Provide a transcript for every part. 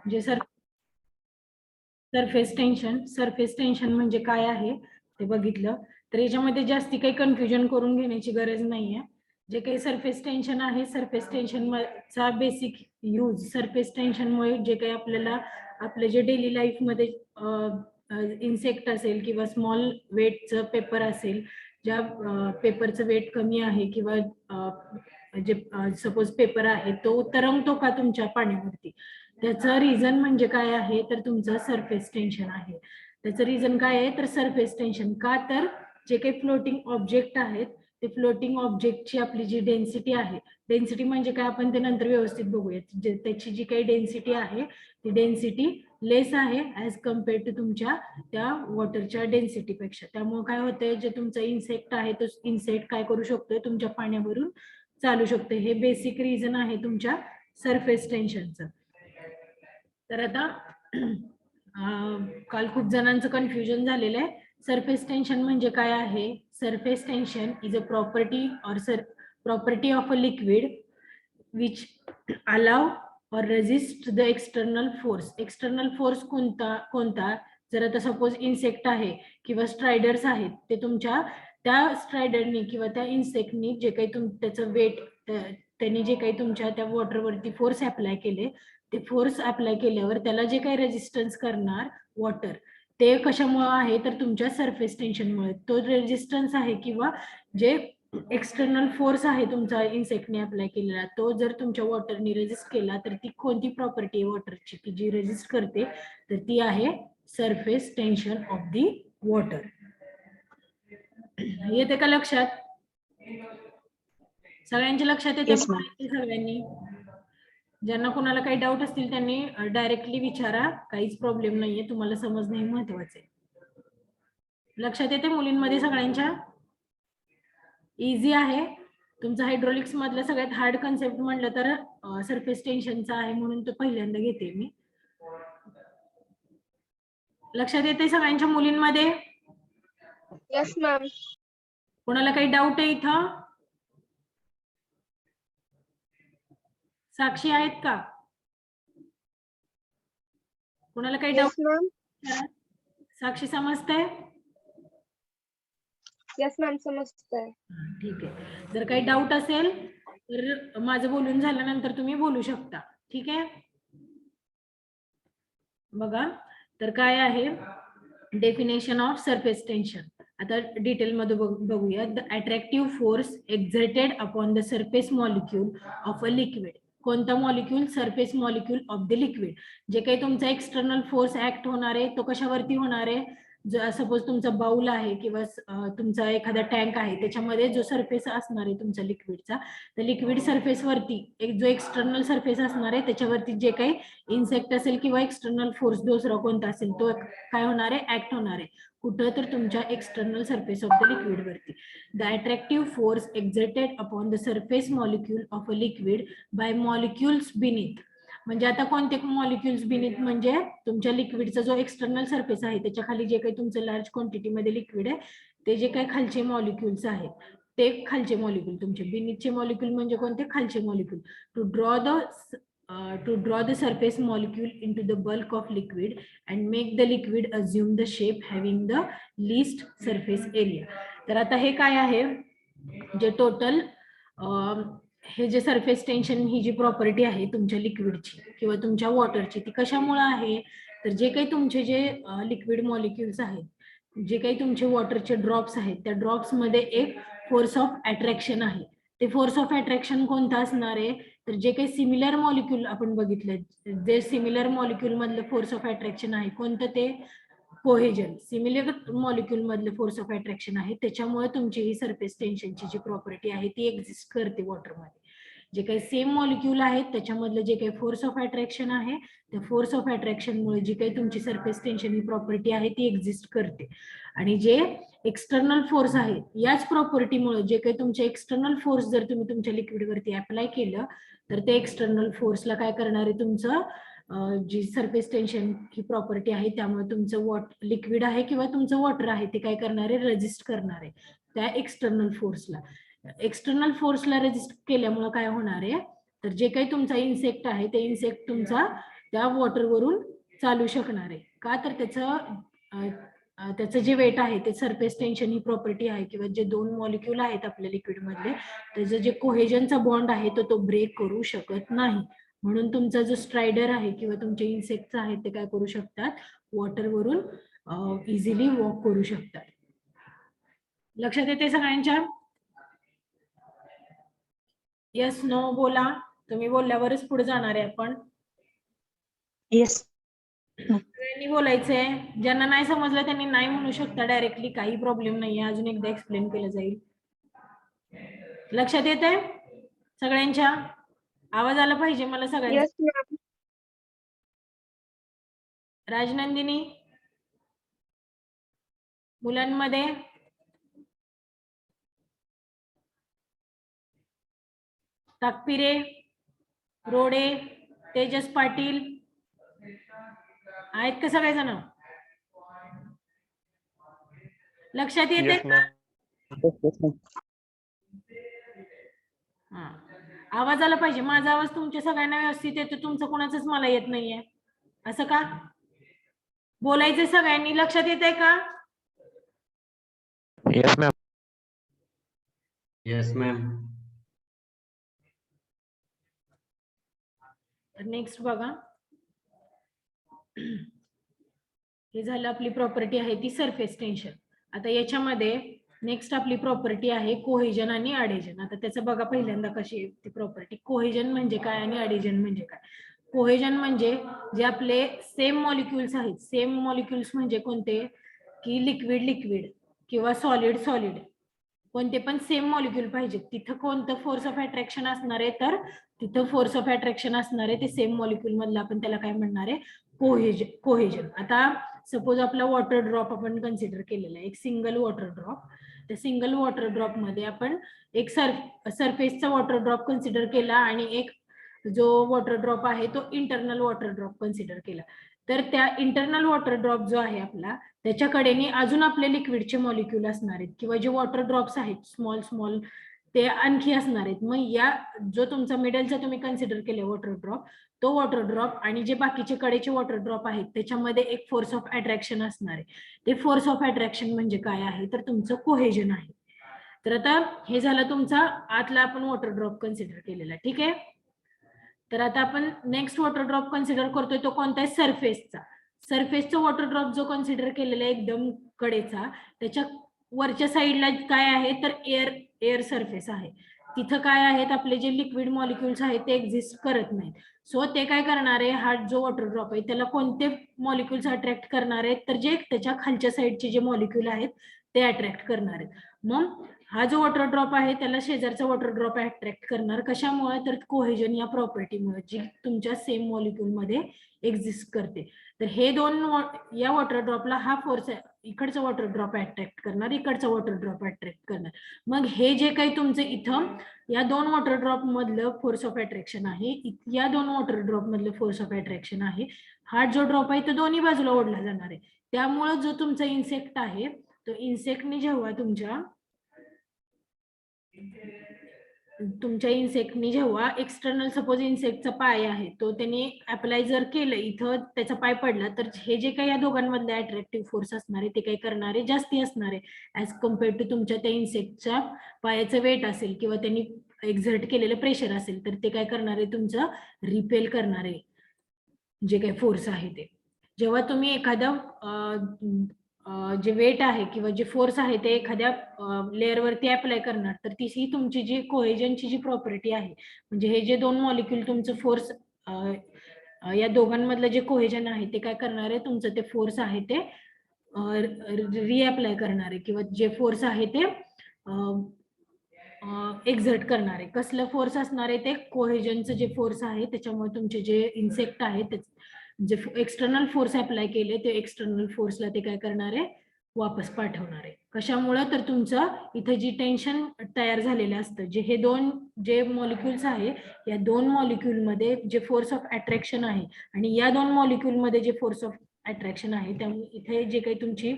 जे surface tension म्हणजे काय आहे ते बघितलं. तर याच्यामध्ये जास्ती काही कन्फ्युजन करून घेण्याची गरज नाहीये. जे काही सरफेस टेन्शन आहे, सरफेस टेन्शन चा बेसिक यूज, सरफेस टेन्शनमुळे जे काही आपल्याला आपले जे डेली लाईफ मध्ये इन्सेक्ट असेल किंवा स्मॉल वेटचं पेपर असेल, ज्या पेपरचं वेट कमी आहे किंवा जे सपोज पेपर आहे तो तरंगतो का तुमच्या पाण्यावरती, त्याचं रिझन म्हणजे काय आहे तर तुमचं सरफेस टेन्शन आहे. त्याचं रिझन काय आहे तर सरफेस टेन्शन का, तर जे काही फ्लोटिंग ऑब्जेक्ट आहेत ते फ्लोटिंग ऑब्जेक्टची आपली जी डेन्सिटी आहे, डेन्सिटी म्हणजे काय आपण ते नंतर व्यवस्थित बघूयात, त्याची जी काही डेन्सिटी आहे ती डेन्सिटी लेस आहे ऍज कम्पेअर्ड टू तुमच्या त्या वॉटरच्या डेन्सिटी पेक्षा. त्यामुळे काय होतंय, जे तुमचा इन्सेक्ट आहे तो इन्सेक्ट काय करू शकतोय, तुमच्या पाण्यावरून चालू शकते. हे बेसिक रिझन आहे तुमच्या सरफेस टेन्शनचं. तर आता काल खूप जणांचं कन्फ्युजन झालेलं आहे. सरफेस टेन्शन म्हणजे काय आहे. Surface tension is a property property of a liquid which allow or resist the external force. External force कोणता, जर आता सपोज इन्सेक्ट आहे किंवा स्ट्रायडर्स आहेत, ते तुमच्या त्या स्ट्रायडरनी किंवा त्या इन्सेक्टनी जे काही त्याचं वेट, त्यांनी जे काही तुमच्या त्या वॉटरवरती फोर्स अप्लाय केले, ते फोर्स अप्लाय केल्यावर त्याला जे काही रेजिस्टन्स करणार वॉटर, ते कशामुळे आहे तर तुमच्या सरफेस टेन्शनमुळे. तो रेजिस्टन्स आहे किंवा जे एक्सटर्नल फोर्स आहे तुमचा इन्सेक्टने अप्लाय केलेला, तो जर तुमच्या वॉटरने रेजिस्ट केला तर ती कोणती प्रॉपर्टी आहे वॉटरची की जी रेजिस्ट करते, तर ती आहे surface tension of the water. येते का लक्षात? सगळ्यांच्या लक्षात येते? सगळ्यांनी ज्यांना कोणाला काही डाऊट असतील त्यांनी डायरेक्टली विचारा, काहीच प्रॉब्लेम नाहीये, तुम्हाला समजणे महत्वाचे. लक्षात येते मुलींमध्ये सगळ्यांच्या? इझी आहे. तुमचा हायड्रोलिक्स मधलं सगळ्यात हार्ड कन्सेप्ट म्हणलं तर सरफेस टेन्शनचा आहे, म्हणून तो पहिल्यांदा घेते मी. लक्षात येते सगळ्यांच्या मुलींमध्ये? Yes ma'am. कोणाला काही डाऊट आहे इथं? साक्षी आहेत का? कोणाला काही डाऊट? साक्षी समजतंय? यस मॅम समजतंय. ठीक आहे. जर काही डाऊट असेल तर माझं बोलून झाल्यानंतर तुम्ही बोलू शकता. ठीक आहे. बघा तर काय आहे डेफिनेशन ऑफ सरफेस टेन्शन. आता डिटेल मध्ये बघूया. The attractive force exerted upon the surface molecule of a liquid. कोणता molecule? Surface molecule of the liquid. जे काही तुमचा एक्सटर्नल फोर्स ऍक्ट होणार आहे तो कशावरती होणार आहे? सपोज तुमचा बाउल आहे किंवा तुमचा एखादा टँक आहे, त्याच्यामध्ये जो सरफेस असणार आहे तुमचा लिक्विडचा, तर लिक्विड सरफेस वरती एक जो एक्सटर्नल सरफेस असणार आहे त्याच्यावरती जे काही इन्सेक्ट असेल किंवा एक्सटर्नल फोर्स दुसरा कोणता असेल तो काय होणार आहे? ऍक्ट होणार आहे. कुठं? तर तुमच्या external surface of the liquid वरती. The attractive force exerted upon the surface molecule of a liquid by molecules beneath. म्हणजे आता कोणते मॉलिक्युल्स बिनीथ? म्हणजे तुमच्या लिक्विडचा जो एक्सटर्नल सरफेस आहे त्याच्या खाली जे काही तुमचं लार्ज क्वांटिटीमध्ये लिक्विड आहे, ते जे काही खालचे मॉलिक्युल्स आहेत ते खालचे मॉलिक्यूल तुमचे. बिनीथचे मॉलिक्यूल म्हणजे कोणते? खालचे molecule. To draw the surface molecule into the bulk of liquid and make the liquid assume the shape having the least surface area. तर आता हे काय आहे? जे टोटल हे जे सरफेस टेन्शन ही जी प्रॉपर्टी आहे तुमच्या लिक्विडची किंवा तुमच्या वॉटरची, ती कशामुळे आहे? तर जे काही तुमचे जे लिक्विड मॉलिक्युल्स आहेत, जे काही तुमचे वॉटरचे ड्रॉप्स आहेत, त्या ड्रॉप्स मध्ये एक फोर्स ऑफ अट्रॅक्शन आहे. ते फोर्स ऑफ अट्रॅक्शन कोणता असणार आहे? तर जे काही सिमिलर मॉलिक्यूल आपण बघितले, जे सिमिलर मॉलिक्यूल मधलं फोर्स ऑफ अट्रॅक्शन आहे कोणतं? ते कोहेजन. सिमिलर मॉलिक्यूल मधलं फोर्स ऑफ अट्रॅक्शन आहे, त्याच्यामुळे तुमची ही सरफेस टेन्शनची जी प्रॉपर्टी आहे ती एक्झिस्ट करते वॉटरमध्ये. जे काही सेम मॉलिक्यूल आहेत त्याच्यामधलं जे काही फोर्स ऑफ अट्रॅक्शन आहे, त्या फोर्स ऑफ अट्रॅक्शनमुळे जी काही तुमची सरफेस टेन्शन ही प्रॉपर्टी आहे ती एक्झिस्ट करते. आणि जे एक्सटर्नल फोर्स आहे याच प्रॉपर्टीमुळे जे काही तुमचे एक्सटर्नल फोर्स जर तुम्ही तुमच्या लिक्विडवरती अप्लाय केलं, तर ते एक्सटर्नल फोर्सला काय करणार आहे? तुमचं जी सरफेस टेन्शन ही प्रॉपर्टी आहे त्यामुळे तुमचं लिक्विड आहे किंवा तुमचं वॉटर आहे ते काय करणार आहे? रेजिस्ट करणार आहे त्या एक्सटर्नल फोर्सला. एक्सटर्नल फोर्सला रेजिस्ट केल्यामुळे काय होणार आहे? तर जे काही तुमचा इन्सेक्ट आहे ते इन्सेक्ट तुमचा त्या वॉटरवरून चालू शकणार आहे. का तर त्याचं जे वेट आहे ते सरफेस टेन्शन ही प्रॉपर्टी आहे किंवा जे दोन मॉलिक्यूल आहेत आपल्या लिक्विड मधले त्याचं जे कोहेजनचा बॉन्ड आहे तो ब्रेक करू शकत नाही. म्हणून तुमचा जो स्ट्रायडर आहे किंवा तुमचे इन्सेक्ट आहेत ते काय करू शकतात, वॉटरवरून इझिली वॉक करू शकतात. लक्षात येते सगळ्यांच्या? येस नो बोला. तुम्ही बोलल्यावरच पुढे जाणार आहे आपण. येस. सगळ्यांनी बोलायचंय. ज्यांना नाही समजलं त्यांनी नाही म्हणू शकता डायरेक्टली, काही प्रॉब्लेम नाहीये. अजून एकदा एक्सप्लेन केलं जाईल. लक्षात येत आहे सगळ्यांच्या? आवाज आला पाहिजे मला सगळ्यांचा. Yes, ma'am. राजनंदिनी, मुलांमध्ये ताकपिरे, रोडे, तेजस पाटील आहेत का सगळेजण? लक्षात येते का? हा, आवाज आला पाहिजे. माझा आवाज तुमच्या सगळ्यांना व्यवस्थित येतो, तुमचं कोणाचंच मला येत नाहीये. असं का? बोलायचं सगळ्यांनी. लक्षात येत आहे का? Yes, ma'am. Yes, ma'am. Next बघा, हे झालं आपली प्रॉपर्टी आहे ती सरफेस टेन्शन. आता याच्यामध्ये नेक्स्ट आपली प्रॉपर्टी आहे कोहेजन आणि अडेजन. आता त्याचं बघा पहिल्यांदा कशी ती प्रॉपर्टी. कोहेजन म्हणजे काय आणि अडेजन म्हणजे काय? कोहेजन म्हणजे जे आपले सेम मॉलिक्युल्स आहेत. सेम मॉलिक्युल्स म्हणजे कोणते? की लिक्विड लिक्विड किंवा सॉलिड सॉलिड, कोणते पण सेम मॉलिक्युल पाहिजे. तिथं कोणतं फोर्स ऑफ अट्रॅक्शन असणार आहे, तर तिथं फोर्स ऑफ अट्रॅक्शन असणार आहे ते सेम मॉलिक्युल मधलं आपण त्याला काय म्हणणार आहे? कोहेजन. आता सपोज आपला वॉटर ड्रॉप आपण कन्सिडर केलेला आहे, एक सिंगल वॉटर ड्रॉप. त्या सिंगल वॉटर ड्रॉप मध्ये आपण एक सरफेसचा वॉटर ड्रॉप कन्सिडर केला आणि एक जो वॉटर ड्रॉप आहे तो इंटरनल वॉटर ड्रॉप कन्सिडर केला. तर त्या इंटरनल वॉटर ड्रॉप जो आहे आपला त्याच्याकडेने अजून आपले लिक्विडचे मॉलिक्यूल असणार आहेत किंवा जे वॉटर ड्रॉप्स आहेत स्मॉल स्मॉल ते आणखी असणार आहेत. मग या जो तुमचा मिडलचा तुम्ही कन्सिडर केले वॉटर ड्रॉप, तो वॉटर ड्रॉप आणि जे बाकीचे कडेचे वॉटर ड्रॉप आहेत त्याच्यामध्ये एक फोर्स ऑफ अट्रॅक्शन असणार आहे. ते फोर्स ऑफ अट्रॅक्शन म्हणजे काय आहे, तर तुमचं कोहेजन आहे. तर आता हे झालं तुमचा आतला आपण वॉटर ड्रॉप कन्सिडर केलेला. ठीक आहे. तर आता आपण नेक्स्ट वॉटर ड्रॉप कन्सिडर करतोय तो कोणता आहे? सरफेसचा. सरफेसचा वॉटर ड्रॉप जो कन्सिडर केलेला आहे एकदम कडेचा, त्याच्या वरच्या साईडला काय आहे, तर एअर सरफेस आहे. तिथं काय आहेत, आपले जे लिक्विड मॉलिक्युल्स आहेत ते एक्झिस्ट करत नाहीत. सो ते काय करणार आहे, हा जो वॉटर ड्रॉप आहे त्याला कोणते मॉलिक्युल्स अट्रॅक्ट करणार आहेत, तर जे त्याच्या खालच्या साईडचे जे मॉलिक्युल आहेत ते अट्रॅक्ट करणार आहेत. मग हा जो वॉटर ड्रॉप आहे त्याला शेजारचा वॉटर ड्रॉप अट्रॅक्ट करणार. कशामुळे? तर कोहेजन या प्रॉपर्टीमुळे, जी तुमच्या सेम मॉलिक्युल मध्ये एक्झिस्ट करते. तर हे दोन या वॉटर ड्रॉपला हा फोर्स इकडचा वॉटर ड्रॉप अट्रॅक्ट करणार, इकडचा वॉटर ड्रॉप अट्रॅक्ट करणार. मग हे जे काही तुमचं इथं या दोन वॉटर ड्रॉप मधलं फोर्स ऑफ अट्रॅक्शन आहे, या दोन वॉटर ड्रॉप मधलं फोर्स ऑफ अट्रॅक्शन आहे, हा जो ड्रॉप आहे तो दोन्ही बाजूला ओढला जाणार आहे. त्यामुळे जो तुमचा इन्सेक्ट आहे तो इन्सेक्टने जेव्हा तुमच्या इन्सेक्टनी जेव्हा एक्सटर्नल सपोज इन्सेक्टचा पाय आहे तो त्यांनी अप्लाय जर केलं, इथं त्याचा पाय पडला, तर हे जे काही या दोघांमधले अट्रॅक्टिव्ह फोर्स असणार आहे ते काही करणारे जास्ती असणार आहे ऍज कम्पेअर्ड टू तुमच्या त्या इन्सेक्टच्या पायाचं वेट असेल किंवा त्यांनी एक्झर्ट केलेलं प्रेशर असेल, तर ते काय करणार आहे, तुमचं रिपेल करणार आहे जे काही फोर्स आहे ते. जेव्हा तुम्ही एखादा जे वेट आहे किंवा जे फोर्स आहे ते एखाद्या लेअरवरती अप्लाय करणार, तर ती तुमची जी कोहेजनची जी प्रॉपर्टी आहे, म्हणजे हे जे दोन मॉलिक्यूल तुमचं फोर्स या दोघांमधलं जे कोहेजन आहे ते काय करणार आहे, तुमचं ते फोर्स आहे ते रिअप्लाय करणार आहे किंवा जे फोर्स आहे ते एक्झर्ट करणार आहे. कसलं फोर्स असणार आहे, ते कोहेजनचं जे फोर्स आहे त्याच्यामुळे तुमचे जे इन्सेक्ट आहे जे एक्सटर्नल फोर्स अप्लाय केले ते एक्सटर्नल फोर्सला ते काय करणार आहे, वापस पाठवणार आहे. कशामुळे? तर तुमचं इथे जी टेन्शन तयार झालेलं असतं, जे हे दोन जे मॉलिक्युल्स आहे या दोन मॉलिक्युल मध्ये जे फोर्स ऑफ अट्रॅक्शन आहे आणि या दोन मॉलिक्युल मध्ये जे फोर्स ऑफ अट्रॅक्शन आहे, त्यामुळे इथे जे काही तुमची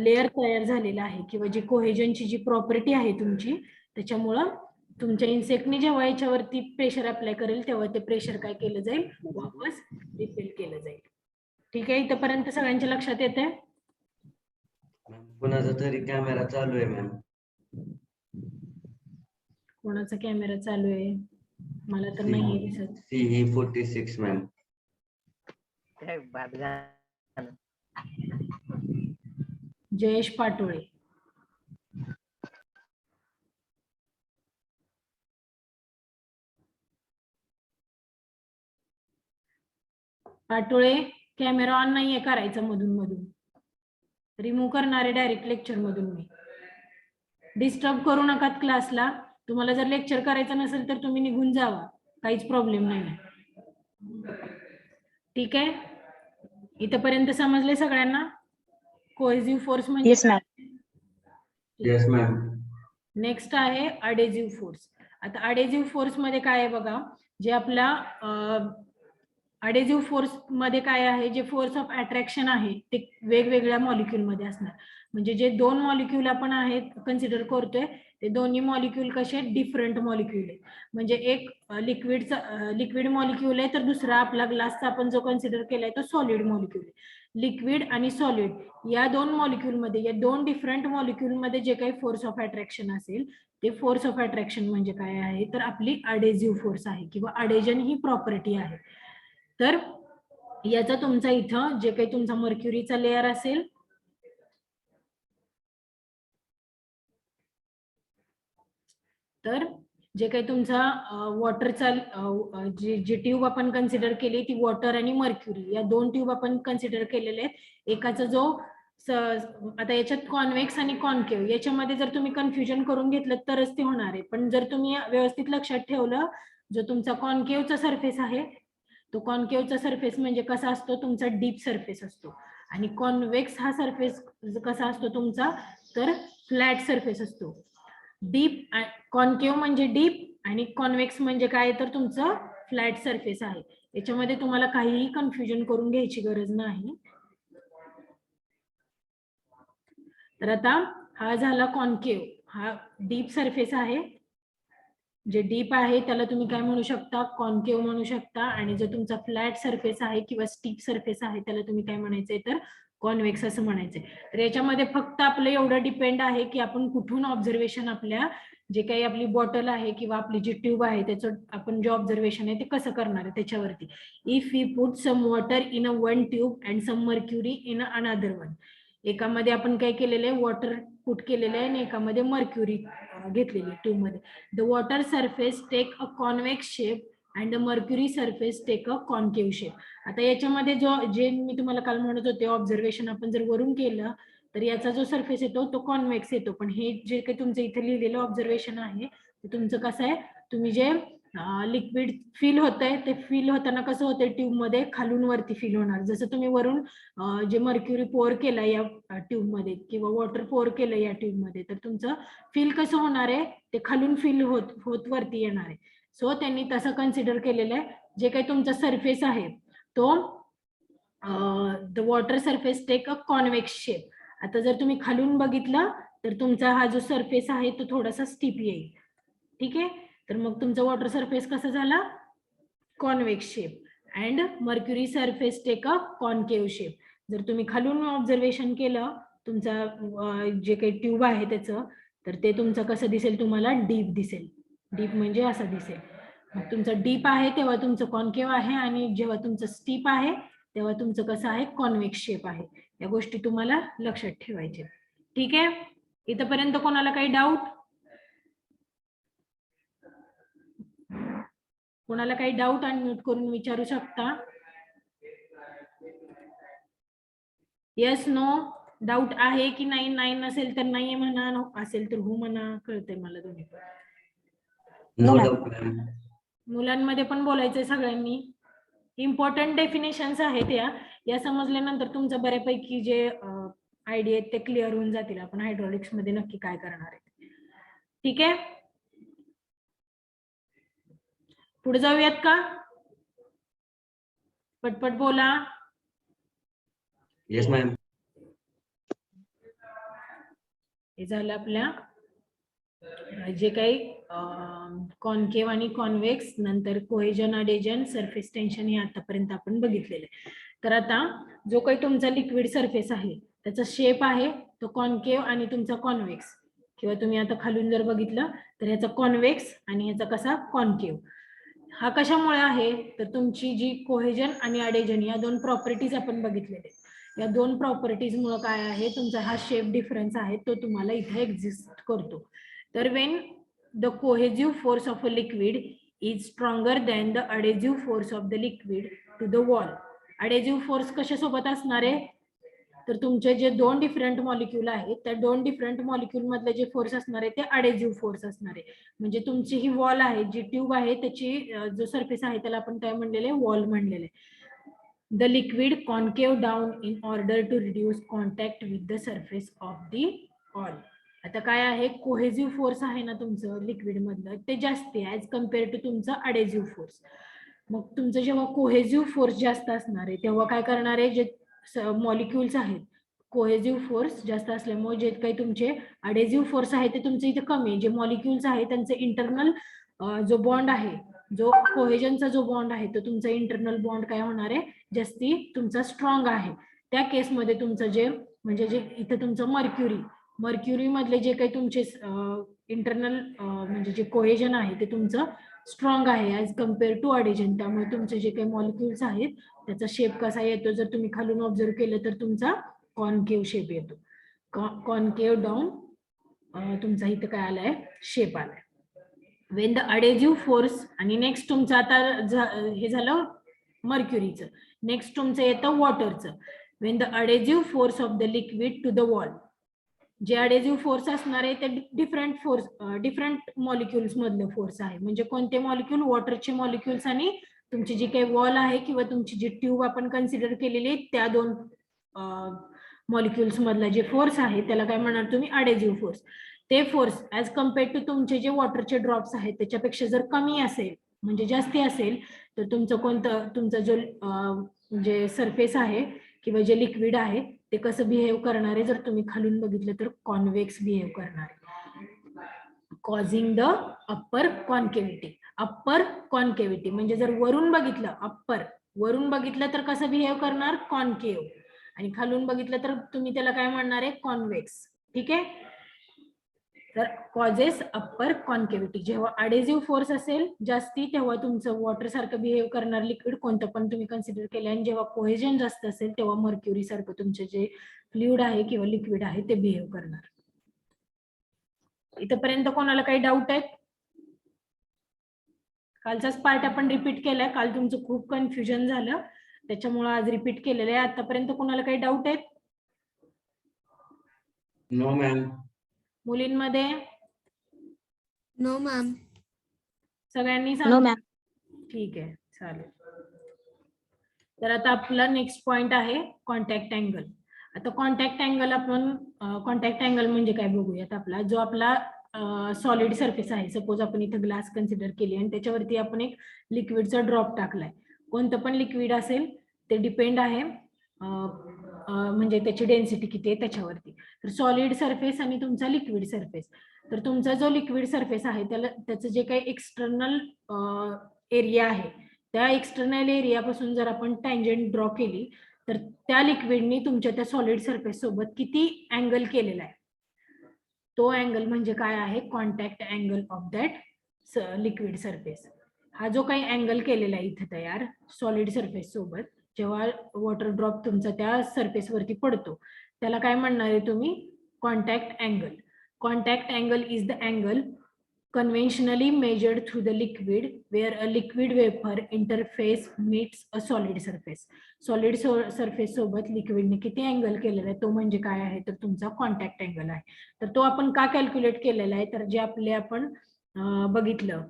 लेअर तयार झालेला आहे किंवा जी कोहेजनची जी प्रॉपर्टी आहे तुमची, त्याच्यामुळं तुमच्या इन्सेक्टने जेव्हा याच्यावरती प्रेशर अप्लाय करेल तेव्हा ते प्रेशर काय केलं जाईल, वापस रिपेल केलं जाईल. ठीक आहे, इथपर्यंत सगळ्यांच्या लक्षात येते. कुणाचा तरी कॅमेरा चालू आहे मॅम. कोणाचा कॅमेरा चालू आहे मला तर नाही दिसत. CE46 ma'am. Jayesh Patole. Patole camera on नाहीये करायचा मधून मधून. रिमूव्ह करणारे डायरेक्ट लेक्चर मधून मी. डिस्टर्ब करू नका क्लासला. तुम्हाला जर लेक्चर करायचं नसेल तर तुम्ही निघून जावा, काहीच प्रॉब्लेम नाही. ठीक आहे, इथपर्यंत समजले सगळ्यांना कोहेसिव्ह फोर्स म्हणजे Yes, ma'am. Yes ma'am. Next आहे अडेझिव्ह फोर्स. आता अडेझिव्ह फोर्स मध्ये काय आहे बघा, जे आपला अडेझिव्ह फोर्स मध्ये काय आहे, जे फोर्स ऑफ अट्रॅक्शन आहे ते वेगवेगळ्या मॉलिक्यूल मध्ये असणार. म्हणजे जे दोन मॉलिक्यूल आपण आहेत कन्सिडर करतोय ते दोन्ही मॉलिक्यूल कसे डिफरंट मॉलिक्यूल आहेत. म्हणजे एक लिक्विड मॉलिक्यूल आहे तर दुसरा आपला ग्लासचा आपण जो कन्सिडर केलाय तो सॉलिड मॉलिक्यूल आहे. लिक्विड आणि सॉलिड या दोन मॉलिक्यूल मध्ये, या दोन डिफरंट मॉलिक्यूल मध्ये जे काही फोर्स ऑफ अट्रॅक्शन असेल ते फोर्स ऑफ अट्रॅक्शन म्हणजे काय आहे, तर आपली अडेझिव्ह फोर्स आहे किंवा अडेजन ही प्रॉपर्टी आहे. तर याचा तुमचा इथं जे काही तुमचा मर्क्युरीचा लेअर असेल तर जे काही तुमचा वॉटरचा जी ट्यूब आपण कन्सिडर केली ती वॉटर आणि मर्क्युरी या दोन ट्यूब आपण कन्सिडर केलेले आहेत. एकाचा जो आता याच्यात कॉन्व्हेक्स आणि कॉन्केव्ह याच्यामध्ये जर तुम्ही कन्फ्युजन करून घेतलं तरच ते होणार आहे. पण जर तुम्ही व्यवस्थित लक्षात ठेवलं, जो तुमचा कॉन्केव्हचा सरफेस आहे तो कॉन्केव्हचा सरफेस म्हणजे कसा असतो, तुमचा डीप सरफेस असतो. आणि कॉन्व्हेक्स हा सरफेस कसा असतो तुमचा, तर फ्लॅट सरफेस असतो. डीप कॉन्केव्ह म्हणजे डीप आणि कॉन्व्हेक्स म्हणजे काय, तर तुमचं फ्लॅट सरफेस आहे. याच्यामध्ये तुम्हाला काहीही कन्फ्युजन करून घ्यायची गरज नाही. तर आता हा झाला कॉन्केव्ह, हा डीप सरफेस आहे. जे डीप आहे त्याला तुम्ही काय म्हणू शकता, कॉन्केव्ह म्हणू शकता. आणि जो तुमचा फ्लॅट सरफेस आहे किंवा स्टीप सरफेस आहे त्याला तुम्ही काय म्हणायचंय, तर कॉन्व्हेक्स असं म्हणायचंय. तर याच्यामध्ये फक्त आपलं एवढं डिपेंड आहे की आपण कुठून ऑब्झर्वेशन, आपल्या जे काही आपली बॉटल आहे किंवा आपली जी ट्यूब आहे त्याचं आपण जे ऑब्झर्वेशन आहे ते कसं करणार आहे त्याच्यावरती. If we put some water in a one tube and some mercury in another one. एकामध्ये आपण काय केलेलं आहे, वॉटर पुट केलेलं आहे आणि एकामध्ये मर्क्युरी घेतलेली ट्यूब मध्ये. The water surface take a convex shape and the mercury surface take a concave shape. आता याच्यामध्ये जे मी तुम्हाला काल म्हणत होते ऑब्झर्वेशन आपण जर वरून केलं तर याचा जो सरफेस येतो तो कॉन्व्हेक्स येतो. पण हे जे काही तुमचं इथे लिहिलेलं ऑब्झर्वेशन आहे ते तुमचं कसं आहे, तुम्ही जे लिक्विड फील होतंय ते फील होताना कसं होतंय, ट्यूब मध्ये खालून वरती फील होणार. जसं तुम्ही वरून जे मर्क्युरी पोर केलं या ट्यूब मध्ये किंवा वॉटर पोर केलं या ट्यूब मध्ये, तर तुमचं फील कसं होणार आहे, ते खालून फील होत वरती येणार आहे. सो त्यांनी तसं कन्सिडर केलेलं आहे. जे काही तुमचा सरफेस आहे तो the water surface take a convex shape. आता जर तुम्ही खालून बघितलं तर तुमचा हा जो सरफेस आहे तो थोडासा स्टीप येईल. ठीक आहे, तर मग तुमचा वॉटर सरफेस कसा झाला, convex shape. And mercury surface take a concave shape. जर तुम्ही खालून ऑब्झर्वेशन केलं तुमचा जे काही ट्यूब आहे त्याचं, तर ते तुमचं कसं दिसेल, तुम्हाला डीप दिसेल. डीप म्हणजे असं दिसेल. मग तुमचं डीप आहे तेव्हा तुमचं कॉन्केव्ह आहे आणि जेव्हा तुमचं स्टीप आहे तेव्हा तुमचं कसं आहे, कॉन्व्हेक्स शेप आहे. या गोष्टी तुम्हाला लक्षात ठेवायच्या. ठीक आहे, इथपर्यंत कोणाला काही डाऊट, कोणाला काही डाऊट अनम्यूट करून विचारू शकता. येस नो डाऊट आहे की नाही, नाही नसेल तर नाही म्हणा, असेल तर हो म्हणा, कळतंय मला दोन्ही. No doubt ma'am. मुलांमध्ये पण बोलायचंय सगळ्यांनी. इम्पॉर्टंट डेफिनेशन्स आहेत या समजल्यानंतर तुमचं बऱ्यापैकी जे आयडिया आहेत ते क्लिअर होऊन जातील. आपण हायड्रॉलिक्स मध्ये नक्की काय करणार आहे. ठीक आहे, पुढे जाऊयात का, पटपट बोला. Yes ma'am. हे झालं आपल्या जे काही कॉन्केव्ह आणि कॉन्व्हेक्स, नंतर कोहेजन, अडेजन, सरफेस टेन्शन हे आतापर्यंत आपण बघितलेलं आहे. तर आता जो काही तुमचा लिक्विड सरफेस आहे त्याचा शेप आहे तो कॉन्केव्ह आणि तुमचा कॉन्व्हेक्स, किंवा तुम्ही आता खालून जर बघितलं तर ह्याचा कॉन्व्हेक्स आणि ह्याचा कसा कॉन्केव्ह. हा कशामुळे आहे तर तुमची जी कोहेजन आणि अडेजन या दोन प्रॉपर्टीज आपण बघितलेले, या दोन प्रॉपर्टीज मुळे काय आहे तुमचा हा शेप डिफरन्स आहे तो तुम्हाला इथे एक्झिस्ट करतो. तर when the cohesive force of a liquid is stronger than the adhesive force of the liquid to the wall. Adhesive force कशासोबत असणार आहे तर तुमचे जे दोन डिफरंट मॉलिक्यूल आहेत त्या दोन डिफरंट मॉलिक्यूल मधले जे फोर्स असणार आहे ते अडेजिव्ह फोर्स असणार आहे. म्हणजे तुमची ही वॉल आहे, जी ट्यूब आहे त्याची जो सरफेस आहे त्याला आपण काय म्हणलेले वॉल म्हणलेले. The liquid concave down in order to reduce contact with the surface of the wall. आता काय आहे कोहेजिव्ह फोर्स आहे ना तुमचं लिक्विड मधलं ते जास्त आहे ऍज कम्पेअर टू तुमचं अडेजिव्ह फोर्स. मग तुमचं जेव्हा कोहेजिव्ह फोर्स जास्त असणार आहे तेव्हा काय करणार आहे, जे मॉलिक्युल्स आहेत कोहेजिव्ह फोर्स जास्त असल्यामुळे जे काही तुमचे अडेजिव्ह फोर्स आहे ते तुमचे इथे कमी आहे. जे मॉलिक्युल्स आहे त्यांचे इंटरनल जो बॉन्ड आहे, जो कोहेजनचा जो बॉन्ड आहे तो तुमचा इंटरनल बॉन्ड काय होणार आहे जास्ती तुमचा स्ट्रॉंग आहे. त्या केसमध्ये तुमचं जे म्हणजे जे इथे तुमचं मर्क्युरी मधले जे काही तुमचे इंटरनल म्हणजे जे कोहेजन आहे ते तुमचं स्ट्रॉंग आहे ऍज कम्पेअर टू अडेजन. त्यामुळे तुमचे जे काही मॉलिक्युल्स आहेत त्याचा शेप कसा येतो जर तुम्ही खालून ऑब्झर्व केलं तर तुमचा कॉन्केव्ह शेप येतो. कॉन्केव्ह डाऊन तुमचा इथं काय आलाय शेप आलाय. वेन द अडेजिव्ह फोर्स आणि नेक्स्ट तुमचं आता हे झालं मर्क्युरीचं. नेक्स्ट तुमचं येतं वॉटरचं. When the adhesive force of the liquid to the wall. जे अडेजिव्ह फोर्स असणार आहे ते डिफरंट मॉलिक्युल्स मधलं फोर्स आहे. म्हणजे कोणते मॉलिक्युल वॉटरचे मॉलिक्युल्स आणि तुमची जी काही वॉल आहे किंवा तुमची जी ट्यूब आपण कन्सिडर केलेली त्या दोन मॉलिक्युल्स मधला जे फोर्स आहे त्याला काय म्हणणार तुम्ही अडेजिव्ह फोर्स. ते फोर्स ऍज कम्पेअर टू तुमचे जे वॉटरचे ड्रॉप्स आहेत त्याच्यापेक्षा जर कमी असेल म्हणजे जास्ती असेल तर तुमचं कोणतं तुमचा जो जे सरफेस आहे किंवा जे लिक्विड आहे ते कसं बिहेव करणार आहे जर तुम्ही खालून बघितलं तर कॉन्व्हेक्स बिहेव करणार आहे. Causing the upper concavity. Upper concavity म्हणजे जर वरून बघितलं वरून बघितलं तर कसं बिहेव करणार कॉन्केव्ह, आणि खालून बघितलं तर तुम्ही त्याला काय म्हणणार आहे कॉन्व्हेक्स. ठीक आहे. तर कॉजेस अप्पर कॉन्केव्हिटी. जेव्हा अडेजिव्ह फोर्स असेल जास्ती तेव्हा तुमचं वॉटर सारखं बिहेव करणार लिक्विड कोणतं पण तुम्ही कन्सिडर केलं, आणि जेव्हा कोहेजन जास्त असेल तेव्हा मर्क्युरी सारखं तुमचे जे फ्लुइड आहे किंवा लिक्विड आहे ते बिहेव करणार. इथपर्यंत कोणाला काही डाऊट आहेत? कालचाच पार्ट आपण रिपीट केलाय, काल तुमचं खूप कन्फ्युजन झालं त्याच्यामुळे आज रिपीट केलेलं आहे. आतापर्यंत कोणाला काही डाऊट आहेत? No ma'am. मुलींमध्ये नो मॅम. सगळ्यांनी नो सांग. मॅम. ठीक आहे चालेल. तर आता आपला नेक्स्ट पॉइंट आहे कॉन्टॅक्ट अँगल. आता कॉन्टॅक्ट अँगल आपण कॉन्टॅक्ट अँगल म्हणजे काय बघूयात. आपला जो आपला सॉलिड सरफेस आहे, सपोज आपण इथं ग्लास कन्सिडर केली आणि त्याच्यावरती आपण एक लिक्विडचा ड्रॉप टाकलाय. कोणतं पण लिक्विड असेल ते डिपेंड आहे म्हणजे त्याची डेन्सिटी किती आहे त्याच्यावरती. तर सॉलिड सरफेस आणि तुमचा लिक्विड सरफेस. तर तुमचा जो लिक्विड सरफेस आहे त्याला त्याचं जे काही एक्सटर्नल एरिया आहे त्या एक्सटर्नल एरियापासून जर आपण टँजंट ड्रॉ केली तर त्या लिक्विडनी तुमच्या त्या सॉलिड सरफेस सोबत किती अँगल केलेला आहे तो अँगल म्हणजे काय आहे contact angle of that liquid surface. हा जो काही अँगल केलेला आहे इथे तयार सॉलिड सरफेस सोबत जेव्हा वॉटर ड्रॉप तुमचा त्या सरफेस वरती पडतो त्याला काय म्हणणार आहे तुम्ही contact angle. Contact angle is the angle conventionally measured through the liquid where a liquid vapor interface meets a solid surface. Solid surface सोबत लिक्विडने किती अँगल केलेला आहे तो म्हणजे काय आहे तर तुमचा कॉन्टॅक्ट अँगल आहे. तर तो आपण का कॅल्क्युलेट केलेला आहे तर जे आपले आपण बघितलं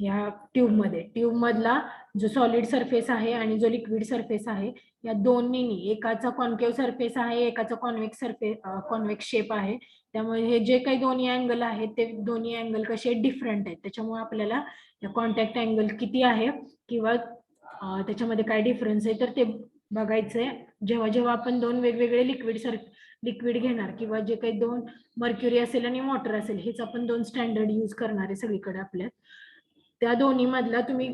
या ट्यूब मधला जो सॉलिड सरफेस आहे आणि जो लिक्विड सरफेस आहे या दोन्हीनी एकाचा कॉन्केव्ह सरफेस आहे एकाचा कॉन्व्हेक्स शेप आहे. त्यामुळे हे जे काही दोन्ही अँगल आहेत ते दोन्ही अँगल कसे डिफरंट आहेत त्याच्यामुळे आपल्याला कॉन्टॅक्ट अँगल किती आहे किंवा त्याच्यामध्ये काय डिफरन्स आहे तर ते बघायचंय. जेव्हा जेव्हा आपण दोन वेगवेगळे लिक्विड घेणार किंवा जे काही दोन मर्क्युरी असेल आणि वॉटर असेल, हेच आपण दोन स्टँडर्ड यूज करणार आहे सगळीकडे आपल्या. त्या दोन्ही मधला तुम्ही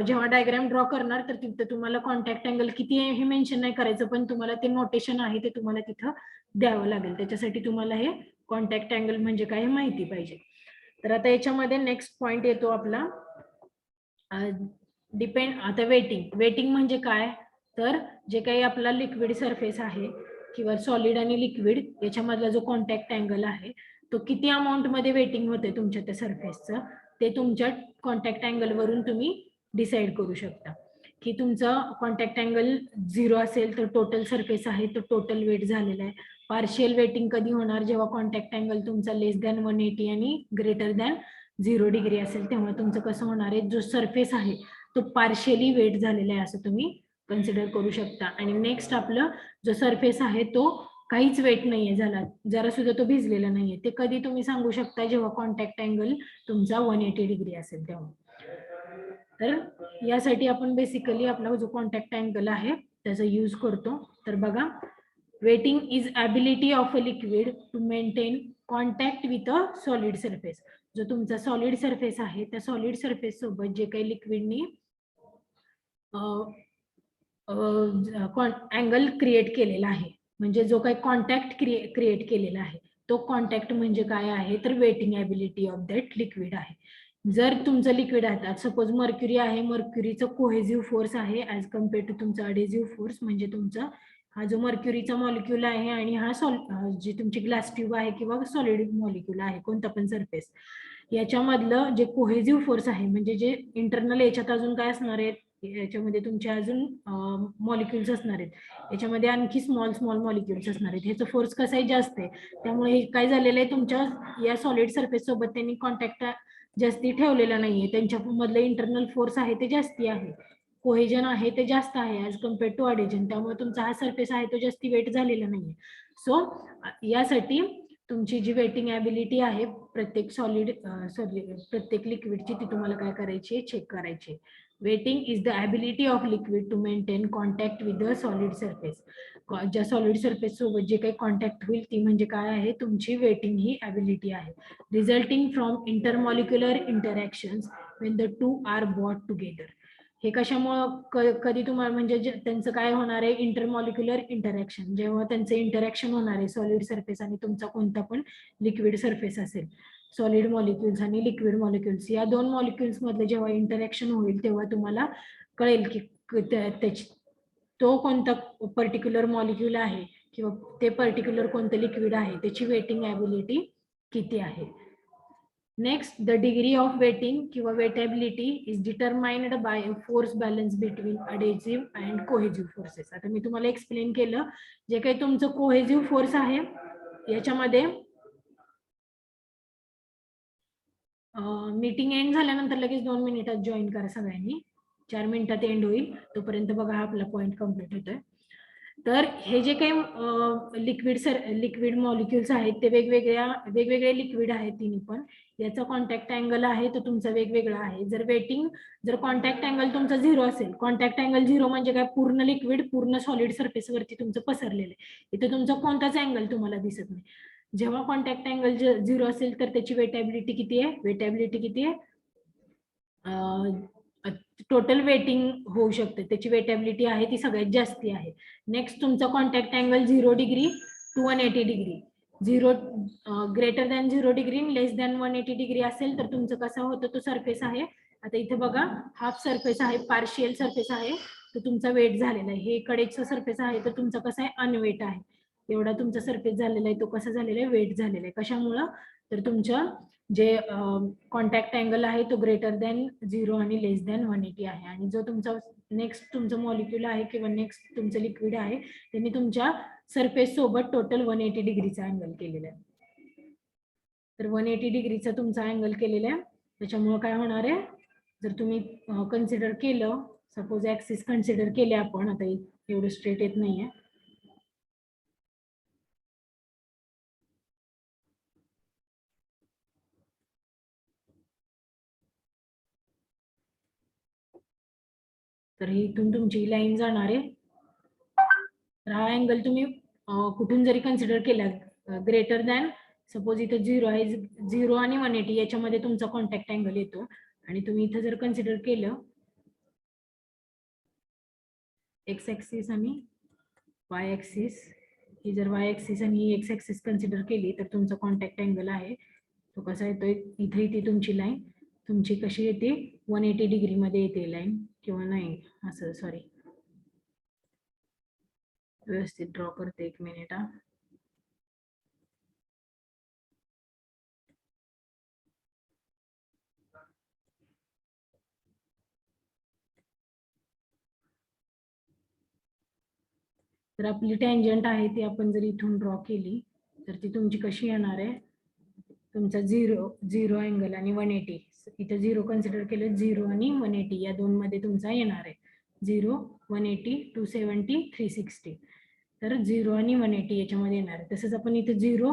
जेव्हा डायग्राम ड्रॉ करणार तर तिथे तुम्हाला कॉन्टॅक्ट अँगल किती आहे हे मेन्शन नाही करायचं, पण तुम्हाला ते नोटेशन आहे ते तुम्हाला तिथं द्यावं लागेल. त्याच्यासाठी तुम्हाला हे कॉन्टॅक्ट अँगल म्हणजे काय हे माहिती पाहिजे. तर आता याच्यामध्ये नेक्स्ट पॉइंट येतो आपला डिपेंड. आता वेटिंग म्हणजे काय, तर जे काही आपला लिक्विड सरफेस आहे किंवा सॉलिड आणि लिक्विड याच्यामधला जो कॉन्टॅक्ट अँगल आहे तो किती अमाऊंट मध्ये वेटिंग होते तुमच्या त्या सरफेसचं, ते तुमच्या कॉन्टॅक्ट अँगल वरून तुम्ही डिसाइड करू शकता. की तुमचा कॉन्टॅक्ट अँगल 0 असेल तर टोटल सरफेस आहे तो टोटल वेट झालेला आहे. पार्शियल वेटिंग कधी होणार, जेव्हा कॉन्टॅक्ट अँगल तुमचा लेस दॅन 180 आणि ग्रेटर दॅन 0 डिग्री असेल तेव्हा तुमचं कसं होणार आहे, जो सरफेस आहे तो पार्शियली वेट झालेला आहे असं तुम्ही कन्सिडर करू शकता. आणि नेक्स्ट आपलं जो सरफेस आहे तो काहीच वेट नाहीये झाला, जरा सुद्धा तो भिजलेला नाहीये, ते कधी तुम्ही सांगू शकता, जेव्हा कॉन्टॅक्ट अँगल तुमचा 180 डिग्री असेल तेव्हा. तर यासाठी आपण बेसिकली आपला जो कॉन्टॅक्ट अँगल आहे त्याचा यूज करतो. तर बघा, wetting is ability of a liquid to maintain contact with a solid surface. जो तुमचा सॉलिड सरफेस आहे त्या सॉलिड सरफेस सोबत जे काही लिक्विडनी अँगल क्रिएट केलेला आहे, म्हणजे जो काही कॉन्टॅक्ट क्रिएट केलेला आहे तो कॉन्टॅक्ट म्हणजे काय आहे, तर waiting ability of that liquid आहे. जर तुमचं लिक्विड आहे, सपोज मर्क्युरी आहे, मर्क्युरीचं कोहेसिव्ह फोर्स आहे ऍज कम्पेअर टू तुमचा अडेसिव्ह फोर्स, म्हणजे तुमचा हा जो मर्क्युरीचा मॉलिक्यूल आहे आणि हा जी तुमची ग्लास ट्यूब आहे किंवा सॉलिड मॉलिक्यूल आहे कोणता पण सरफेस, याच्यामधलं जे कोहेसिव्ह फोर्स आहे, म्हणजे जे इंटरनल याच्यात अजून काय असणार आहे, याच्यामध्ये तुमचे अजून मॉलिक्युल्स असणार आहेत, याच्यामध्ये आणखी स्मॉल मॉलिक्युल्स असणार आहेत, ह्याचं फोर्स कसंही जास्त आहे. त्यामुळे काय झालेलं आहे, तुमच्या या सॉलिड सरफेस सोबत त्यांनी कॉन्टॅक्ट जास्ती ठेवलेला नाहीये, त्यांच्या मधलं इंटरनल फोर्स आहे ते जास्ती आहे, कोहेजन आहे ते जास्त आहे ऍज कम्पेअर टू अडेजन. त्यामुळे तुमचा हा सरफेस आहे तो जास्ती वेट झालेला नाहीये. सो यासाठी तुमची जी वेटिंग ॲबिलिटी आहे प्रत्येक प्रत्येक लिक्विडची ती तुम्हाला काय करायची, चेक करायची. Wetting is the ability of liquid to maintain contact with the solid surface. ज्या सॉलिड सरफेस सोबत जे काही कॉन्टॅक्ट होईल ती म्हणजे काय आहे, तुमची वेटिंग ही ॲबिलिटी आहे. Resulting from intermolecular interactions when the two are brought together. हे कशामुळं कधी तुम्हाला म्हणजे त्यांचं काय होणार आहे, इंटरमॉलिक्युलर इंटरॅक्शन, जेव्हा त्यांचं इंटरॅक्शन होणार आहे सॉलिड सरफेस आणि तुमचा कोणता पण लिक्विड सरफेस असेल, सॉलिड मॉलिक्युल्स आणि लिक्विड मॉलिक्युल्स या दोन मॉलिक्युल्स मधलं जेव्हा इंटरॅक्शन होईल तेव्हा तुम्हाला कळेल की त्याची तो कोणता पर्टिक्युलर मॉलिक्यूल आहे किंवा ते पर्टिक्युलर कोणतं लिक्विड आहे त्याची वेटिंग ॲबिलिटी किती आहे. Next, the degree of wetting किंवा wettability is determined by force balance between adhesive and cohesive forces. आता मी तुम्हाला एक्सप्लेन केलं, जे काही तुमचं कोहेसिव्ह फोर्स आहे याच्यामध्ये मीटिंग एंड झाल्यानंतर लगेच 2 मिनिटात जॉईन करा सगळ्यांनी, 4 मिनिटात एंड होईल तोपर्यंत बघा हा आपला पॉइंट कम्प्लीट होतोय. तर हे जे काही लिक्विड मॉलिक्युल्स आहेत ते वेगवेगळे लिक्विड आहेत तिन्ही पण, याचा कॉन्टॅक्ट अँगल आहे तो तुमचा वेगवेगळा आहे. जर कॉन्टॅक्ट अँगल तुमचा 0 असेल, कॉन्टॅक्ट अँगल 0 म्हणजे काय, पूर्ण लिक्विड पूर्ण सॉलिड सरफेस वरती तुमचं पसरलेलं आहे, इथे तुमचा कोणताच अँगल तुम्हाला दिसत नाही. जेव्हा कॉन्टॅक्ट अँगल 0 असेल तर त्याची वेटेबिलिटी किती आहे, टोटल वेटिंग होऊ शकते, त्याची वेटेबिलिटी आहे ती सगळ्यात जास्ती आहे. नेक्स्ट, तुमचा contact angle 0 degree to 180 degree, 0 greater than 0 degree less than 180 degree असेल तर तुमचं कसा होतं, तो सरफेस आहे. आता इथे बघा, हाफ सरफेस आहे, पार्शियल सरफेस आहे, तो तुमचा वेट झालेला आहे. हे कडेचा सरफेस आहे तर तुमचा कसा आहे, अनवेट आहे. एवढा तुमचा सरफेस झालेला आहे तो कसा झालेला आहे, वेट झालेला आहे. कशामुळं, तर तुमच्या जे कॉन्टॅक्ट अँगल आहे तो ग्रेटर दॅन 0 आणि लेस दॅन 180 आहे. आणि जो तुमचा नेक्स्ट तुमचं मॉलिक्यूल आहे किंवा नेक्स्ट तुमचं लिक्विड आहे त्यांनी तुमच्या सरफेस सोबत टोटल 180 डिग्रीचा अँगल केलेला आहे. तर 180 डिग्रीचा तुमचा अँगल केलेला आहे. त्याच्यामुळे काय होणार आहे, जर तुम्ही कन्सिडर केलं, सपोज ऍक्सिस कन्सिडर केले आपण, आता एवढं स्ट्रेट येत नाहीये, तर इथून तुमची लाईन जाणार आहे तर हा अँगल तुम्ही कुठून जरी कन्सिडर केला ग्रेटर दॅन सपोज इथं 0 आहे, 0 आणि 180 याच्यामध्ये तुमचा कॉन्टॅक्ट अँगल येतो आणि तुम्ही इथं जर कन्सिडर केलं एक्स ऍक्सिस आणि वाय ऍक्सिस, ही जर वाय ऍक्सिस आणि एक्स ऍक्सिस कन्सिडर केली तर तुमचा कॉन्टॅक्ट अँगल आहे तो कसा येतोय, इथे येते तुमची लाईन, तुमची कशी येते 180 डिग्री मध्ये येते लाईन किंवा नाही असं, सॉरी व्यवस्थित ड्रॉ करते, 1 मिनिट हा. तर आपली टँजंट आहे ती आपण जर इथून ड्रॉ केली तर ती तुमची कशी येणार आहे, तुमचा 0 अँगल आणि 180, इथे 0 कन्सिडर केलं, 0 आणि 180 या दोन मध्ये तुमचा येणार आहे 0, 180, 270, 360. तर 0 आणि 180 याच्यामध्ये येणार आहे. तसंच आपण इथे 0,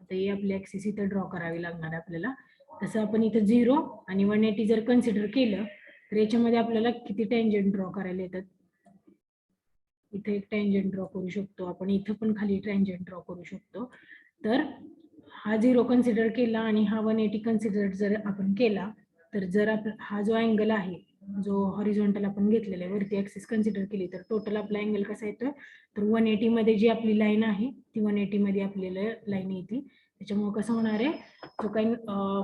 आता ही आपली ऍक्सिस इथे ड्रॉ करावी लागणार आहे आपल्याला. तसं आपण इथे 0 आणि 180 जर कन्सिडर केलं तर याच्यामध्ये आपल्याला किती टँजंट ड्रॉ करायला येतात, इथे एक टँजंट ड्रॉ करू शकतो आपण, इथं पण खाली टँजंट ड्रॉ करू शकतो. तर हा 0 कन्सिडर केला आणि हा 180 कन्सिडर जर आपण केला तर जर हा जो अँगल आहे जो हॉरिझॉन्टल आपण घेतलेला आहे वरती ऍक्सिस कन्सिडर केली तर टोटल आपला अँगल कसा येतोय, तर 180 मध्ये जी आपली लाईन आहे ती 180 मध्ये आपल्याला लाईन येते. त्याच्यामुळे कसं होणार आहे, जो काही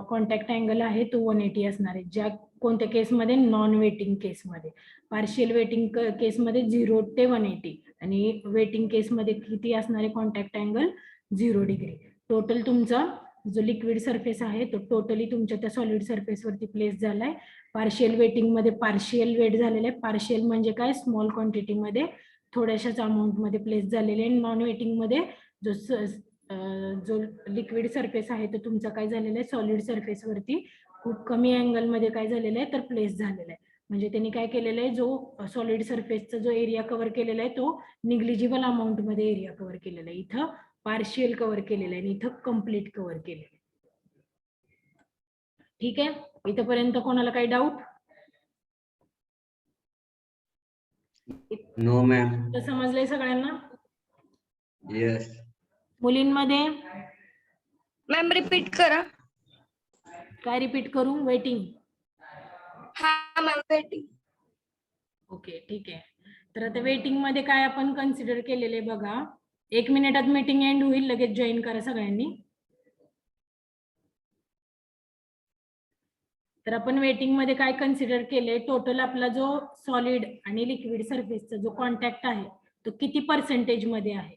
कॉन्टॅक्ट अँगल आहे तो 180 असणार आहे. ज्या कोणत्या केसमध्ये, नॉन वेटिंग केसमध्ये. पार्शियल वेटिंग केसमध्ये 0 ते 180 आणि वेटिंग केसमध्ये किती असणार आहे कॉन्टॅक्ट अँगल, 0 डिग्री. टोटल तुमचा जो लिक्विड सरफेस आहे तो टोटली तुमच्या त्या सॉलिड सरफेस वरती प्लेस झालाय. पार्शियल वेटिंग मध्ये पार्शियल वेट झालेलं आहे. पार्शियल म्हणजे काय, स्मॉल क्वांटिटी मध्ये थोड्याशाच अमाऊंट मध्ये प्लेस झालेले आहे. नॉन वेटिंग मध्ये जो लिक्विड सरफेस आहे तो तुमचा काय झालेला आहे, सॉलिड सरफेस वरती खूप कमी अँगल मध्ये काय झालेलं आहे तर प्लेस झालेला आहे. म्हणजे त्यांनी काय केलेलं आहे, जो सॉलिड सरफेसचा जो एरिया कव्हर केलेला आहे तो निग्लिजिबल अमाऊंट मध्ये एरिया कव्हर केलेला आहे. इथं पार्शियल कव्हर केलेलं आहे आणि इथं कम्प्लीट कव्हर केलेलं आहे. ठीक आहे, इथपर्यंत कोणाला काही डाऊट? No ma'am. समजलंय सगळ्यांना? येस. मुलींमध्ये मॅम रिपीट करा. काय रिपीट करू, वेटिंग? हा मॅम वेटिंग. ओके ठीक आहे. तर आता वेटिंग मध्ये काय आपण कन्सिडर केलेले बघा, 1 मिनिटात मीटिंग एंड होईल, लगेच जॉईन करा सगळ्यांनी. तर आपण वेटिंग मध्ये काय कन्सिडर केले, टोटल आपला जो सॉलिड आणि लिक्विड सरफेसचा जो कॉन्टॅक्ट आहे तो किती पर्सेंटेज मध्ये आहे.